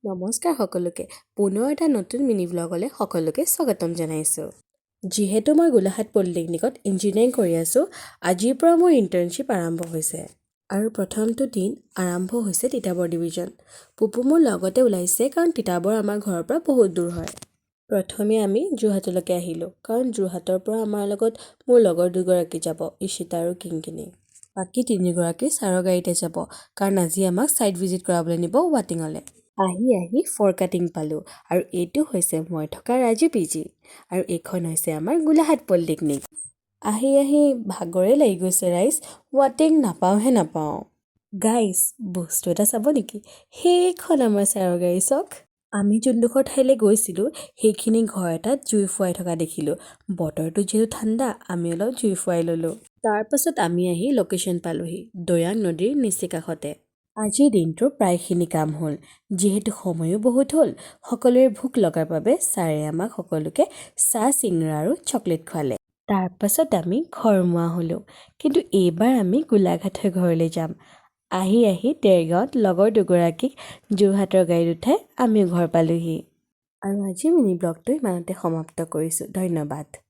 নমস্কাৰ সকলোকে পুনৰ এটা নতুন মিনি ব্লগলৈ সকলোকে স্বাগতম জনাইছোঁ। যিহেতু মই গোলাঘাট পলিটেকনিকত ইঞ্জিনিয়াৰিং কৰি আছোঁ, আজিৰ পৰা মোৰ ইণ্টাৰ্ণশ্বিপ আৰম্ভ হৈছে। আৰু প্ৰথমটো দিন আৰম্ভ হৈছে তিতাবৰ ডিভিজন। পুপু মোৰ লগতে ওলাইছে কাৰণ তিতাবৰ আমাৰ ঘৰৰ পৰা বহুত দূৰ হয়। প্ৰথমে আমি যোৰহাটলৈকে আহিলোঁ কাৰণ যোৰহাটৰ পৰা আমাৰ লগত মোৰ লগৰ দুগৰাকী যাব, ইশিতা আৰু কিংকিনী। বাকী তিনিগৰাকী ছাৰৰ গাড়ীতে যাব কাৰণ আজি আমাক ছাইট ভিজিট কৰাবলৈ নিব ৱাটিঙলৈ। আহি ফৰ কাটিং পালোঁ আৰু এইটো হৈছে মই থকা ৰাজু পিজি আৰু এইখন হৈছে আমাৰ গোলাঘাট পলিটেকনিক। আহি ভাগৰে লাগি গৈছে ৰাইজ, ৱাটিং নাপাওঁ। গাইজ বস্তু এটা চাব নেকি? সেইখন আমাৰ ছাৰৰ গাড়ী চাওক। আমি যোনডোখৰ ঠাইলৈ গৈছিলোঁ সেইখিনি ঘৰ এটাত জুই ফুৱাই থকা দেখিলোঁ। বতৰটো যিহেতু ঠাণ্ডা আমি অলপ জুই ফুৱাই ল'লোঁ। তাৰপাছত আমি আহি লোকেশ্যন পালোঁহি দৈয়াং নদীৰ নিচেই কাষতে। আজিৰ দিনটোৰ প্ৰায়খিনি কাম হ'ল। যিহেতু সময়ো বহুত হ'ল, সকলোৰে ভোক লগাৰ বাবে ছাৰে আমাক সকলোকে চাহ, চিঙৰা আৰু চকলেট খোৱালে। তাৰপাছত আমি ঘৰমুৱা হ'লোঁ। কিন্তু এইবাৰ আমি গোলাঘাট হৈ ঘৰলৈ যাম। আহি দেৰগাঁৱত লগৰ দুগৰাকীক যোৰহাটৰ গাড়ীত উঠাই আমিও ঘৰ পালোঁহি। আৰু আজিৰ মিনি ব্লগটো ইমানতে সমাপ্ত কৰিছোঁ। ধন্যবাদ।